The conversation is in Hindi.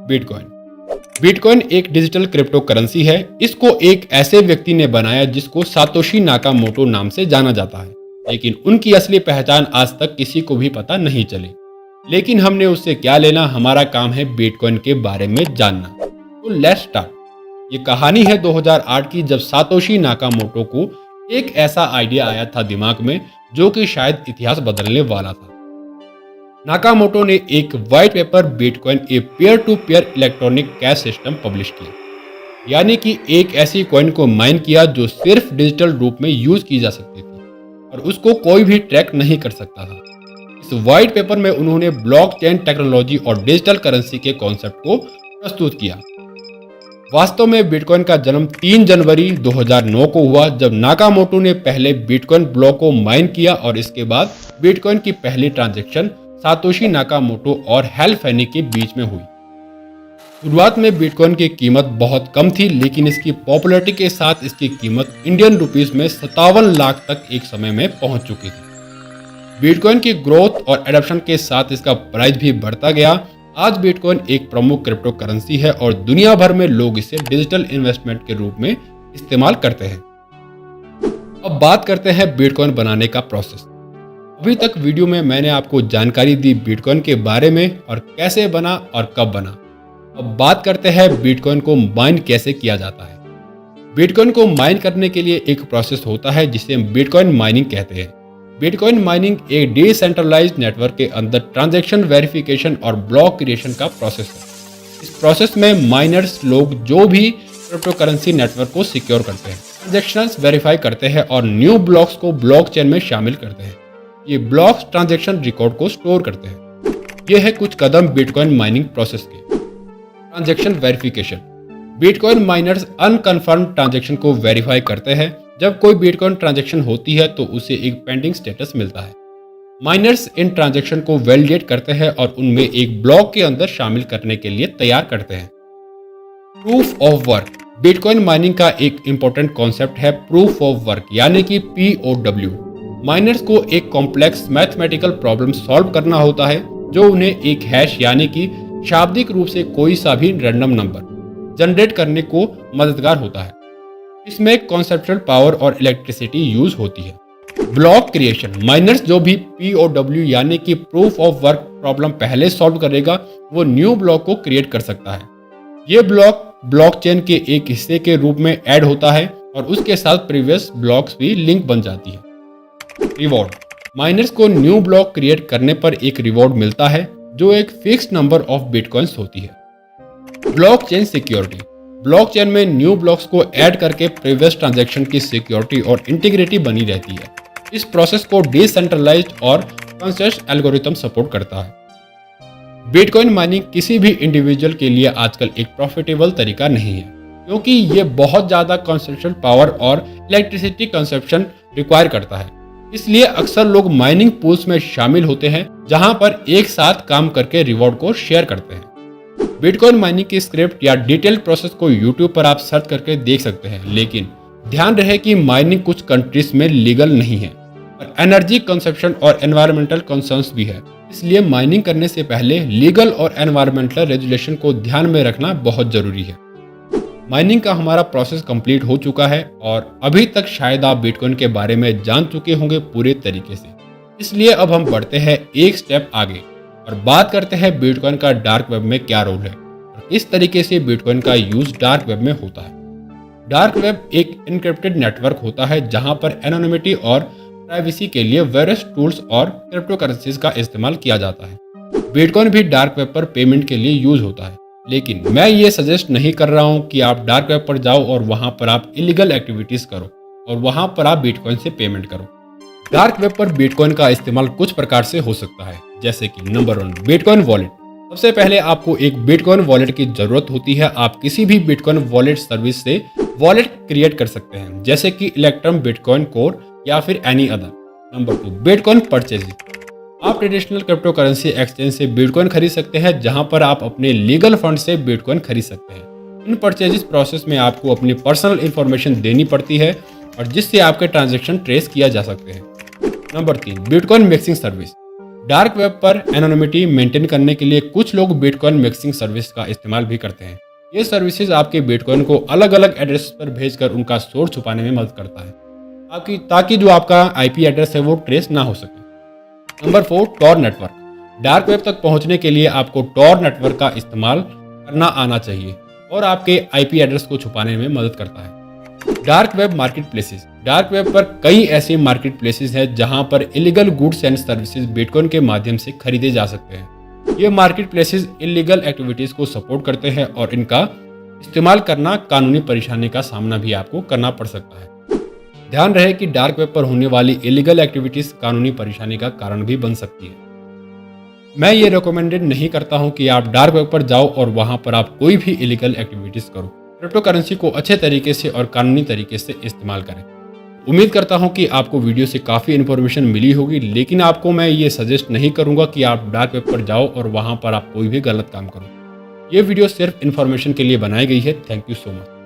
बिटकॉइन। बिटकॉइन एक डिजिटल क्रिप्टो करेंसी है। इसको एक ऐसे व्यक्ति ने बनाया जिसको सातोशी नाकामोटो नाम से जाना जाता है, लेकिन उनकी असली पहचान आज तक किसी को भी पता नहीं चली। लेकिन हमने उससे क्या लेना, हमारा काम है बिटकॉइन के बारे में जानना। तो लेट्स स्टार्ट। ये कहानी है 2008 की, जब सातोशी नाकामोटो को एक ऐसा आइडिया आया था दिमाग में जो कि शायद इतिहास बदलने वाला था। नाकामोटो ने एक white paper bitcoin a peer to peer electronic cash system publish किया, यानी कि एक ऐसी कॉइन को माइन किया जो सिर्फ डिजिटल रूप में यूज की जा सकती थी और उसको कोई भी ट्रैक नहीं कर सकता था। इस वाइट पेपर में उन्होंने ब्लॉकचेन टेक्नोलॉजी और डिजिटल करेंसी के कॉन्सेप्ट को प्रस्तुत किया। वास्तव में बिटकॉइन का जन्म 3 जनवरी 2009 को हुआ, जब नाकामोटो ने पहले बिटकॉइन ब्लॉक को माइन किया और इसके बाद बिटकॉइन की पहली ट्रांजैक्शन सातोशी नाकामोटो और हैल फेनी के बीच में हुई। शुरुआत में बिटकॉइन की कीमत बहुत कम थी, लेकिन इसकी पॉपुलैरिटी के साथ इसकी कीमत इंडियन रुपीस में 57 लाख तक एक समय में पहुंच चुकी थी। बिटकॉइन की ग्रोथ और एडॉप्शन के साथ इसका प्राइस भी बढ़ता गया। आज बिटकॉइन एक प्रमुख क्रिप्टो करेंसी है और दुनिया भर में लोग इसे डिजिटल इन्वेस्टमेंट के रूप में इस्तेमाल करते हैं। अब बात करते हैं बिटकॉइन बनाने का प्रोसेस। अभी तक वीडियो में मैंने आपको जानकारी दी बिटकॉइन के बारे में और कैसे बना और कब बना। अब बात करते हैं बिटकॉइन को माइन कैसे किया जाता है। बिटकॉइन को माइन करने के लिए एक प्रोसेस होता है जिसे हम बिटकॉइन माइनिंग कहते हैं। बिटकॉइन माइनिंग एक डिसेंट्रलाइज्ड नेटवर्क के अंदर ट्रांजैक्शन वेरिफिकेशन और ब्लॉक क्रिएशन का प्रोसेस है। इस प्रोसेस में माइनर्स लोग जो भी क्रिप्टो करेंसी नेटवर्क को सिक्योर करते हैं, ट्रांजैक्शंस वेरीफाई करते हैं और न्यू ब्लॉक्स को ब्लॉकचेन में शामिल करते हैं। ये ब्लॉक्स ट्रांजैक्शन रिकॉर्ड को स्टोर करते हैं। ये है कुछ कदम बिटकॉइन माइनिंग प्रोसेस के। Transaction verification. Bitcoin miners unconfirm transaction को वेरीफाई करते हैं। जब कोई बिटकॉइन ट्रांजैक्शन होती है तो उसे एक पेंडिंग स्टेटस मिलता है। माइनर्स इन ट्रांजैक्शन को वैलिडेट करते हैं और उनमें एक ब्लॉक के अंदर शामिल करने के लिए तैयार करते हैं। Proof of work. Bitcoin mining का एक इंपॉर्टेंट कॉन्सेप्ट है प्रूफ ऑफ वर्क, यानी कि POW। माइनर्स को एक कॉम्प्लेक्स मैथमेटिकल प्रॉब्लम सॉल्व करना होता है जो उन्हें एक हैश यानी कि शाब्दिक रूप से कोई सा भी रैंडम नंबर जनरेट करने को मददगार होता है। इसमें कॉन्सेप्चुअल पावर और इलेक्ट्रिसिटी यूज होती है। Block creation. माइनर्स जो भी POW यानी कि प्रूफ ऑफ वर्क प्रॉब्लम पहले सॉल्व करेगा वो न्यू ब्लॉक को क्रिएट कर सकता है। ये ब्लॉक ब्लॉकचेन के एक हिस्से के रूप में ऐड होता है और उसके साथ प्रीवियस ब्लॉक्स भी लिंक बन जाती है। रिवॉर्ड। माइनर्स को न्यू ब्लॉक क्रिएट करने पर एक रिवॉर्ड मिलता है जो एक फिक्स्ड नंबर ऑफ बिटकॉइंस होती है। Blockchain security. ब्लॉकचेन में न्यू ब्लॉक्स को ऐड करके प्रीवियस ट्रांजैक्शन की सिक्योरिटी और इंटीग्रिटी बनी रहती है। इस प्रोसेस को डिसेंट्रलाइज्ड और कंसेंसस एल्गोरिथम सपोर्ट करता है। बिटकॉइन माइनिंग किसी भी इंडिविजुअल के लिए आजकल एक प्रॉफिटेबल तरीका नहीं है, क्योंकि ये बहुत ज़्यादा कंसेप्चुअल पावर और इलेक्ट्रिसिटी कंजप्शन रिक्वायर करता है। इसलिए अक्सर लोग माइनिंग पूल्स में शामिल होते हैं जहां पर एक साथ काम करके रिवॉर्ड को शेयर करते हैं। बिटकॉइन माइनिंग की स्क्रिप्ट या डिटेल्ड प्रोसेस को यूट्यूब पर आप सर्च करके देख सकते हैं, लेकिन ध्यान रहे कि माइनिंग कुछ कंट्रीज में लीगल नहीं है और एनर्जी कंजप्शन और एनवायरमेंटल कंसर्न्स भी है। इसलिए माइनिंग करने से पहले लीगल और एनवायरमेंटल रेगुलेशन को ध्यान में रखना बहुत जरूरी है। माइनिंग का हमारा प्रोसेस कंप्लीट हो चुका है और अभी तक शायद आप बिटकॉइन के बारे में जान चुके होंगे पूरे तरीके से। इसलिए अब हम बढ़ते हैं एक स्टेप आगे और बात करते हैं बिटकॉइन का डार्क वेब में क्या रोल है और किस तरीके से बिटकॉइन का यूज डार्क वेब में होता है। डार्क वेब एक एन्क्रिप्टेड नेटवर्क होता है जहां पर एनोनिमिटी और प्राइवेसी के लिए वेरियस टूल्स और क्रिप्टो करेंसीज का इस्तेमाल किया जाता है। बिटकॉइन भी डार्क वेब पर पेमेंट के लिए यूज होता है, लेकिन मैं ये सजेस्ट नहीं कर रहा हूँ कि आप डार्क वेब पर जाओ और वहाँ पर आप इलीगल एक्टिविटीज़ करो और वहाँ पर आप बिटकॉइन से पेमेंट करो। डार्क वेब पर बिटकॉइन का इस्तेमाल कुछ प्रकार से हो सकता है, जैसे कि नंबर 1 बिटकॉइन वॉलेट। सबसे पहले आपको एक बिटकॉइन वॉलेट की जरूरत होती है। आप किसी भी बिटकॉइन वॉलेट सर्विस से वॉलेट क्रिएट कर सकते हैं, जैसे कि इलेक्ट्रम, बिटकॉइन कोर या फिर any other. Number 2 bitcoin purchasing. आप ट्रेडिशनल क्रिप्टो करेंसी एक्सचेंज से बिटकॉइन खरीद सकते हैं, जहां पर आप अपने लीगल फंड से बिटकॉइन खरीद सकते हैं। इन परचेजिस प्रोसेस में आपको अपनी पर्सनल इंफॉर्मेशन देनी पड़ती है और जिससे आपके ट्रांजैक्शन ट्रेस किया जा सकते हैं। Number 3 bitcoin mixing service. Dark web पर एनोनिमिटी मेंटेन करने के लिए कुछ लोग बिटकॉइन मिक्सिंग सर्विस का इस्तेमाल भी करते हैं। ये सर्विसेज आपके बिटकॉइन को अलग अलग एड्रेस पर भेजकर उनका सोर्स छुपाने में मदद करता है, ताकि जो आपका आईपी एड्रेस है वो ट्रेस ना हो सके। Number 4, Tor network. Dark web तक पहुंचने के लिए आपको टॉर नेटवर्क का इस्तेमाल करना आना चाहिए और आपके आईपी एड्रेस को छुपाने में मदद करता है। Dark web market places. Dark web पर कई ऐसे मार्केट प्लेसेस हैं जहां पर illegal goods and services bitcoin के माध्यम से खरीदे जा सकते हैं। ये मार्केट प्लेसेस इलीगल एक्टिविटीज को सपोर्ट करते हैं और इनका इस्तेमाल करना कानूनी परेशानी का सामना भी आपको करना पड़ सकता है। ध्यान रहे कि डार्क वेब पर होने वाली इलीगल एक्टिविटीज कानूनी परेशानी का कारण भी बन सकती है। मैं ये रिकमेंडेड नहीं करता हूं कि आप डार्क वेब पर जाओ और वहां पर आप कोई भी इलीगल एक्टिविटीज करो। क्रिप्टो करेंसी को अच्छे तरीके से और कानूनी तरीके से इस्तेमाल करें। उम्मीद करता हूं कि आपको वीडियो से काफ़ी इन्फॉर्मेशन मिली होगी, लेकिन आपको मैं ये सजेस्ट नहीं करूंगा कि आप डार्क वेब पर जाओ और वहां पर आप कोई भी गलत काम करो। ये वीडियो सिर्फ इन्फॉर्मेशन के लिए बनाई गई है। Thank you so much.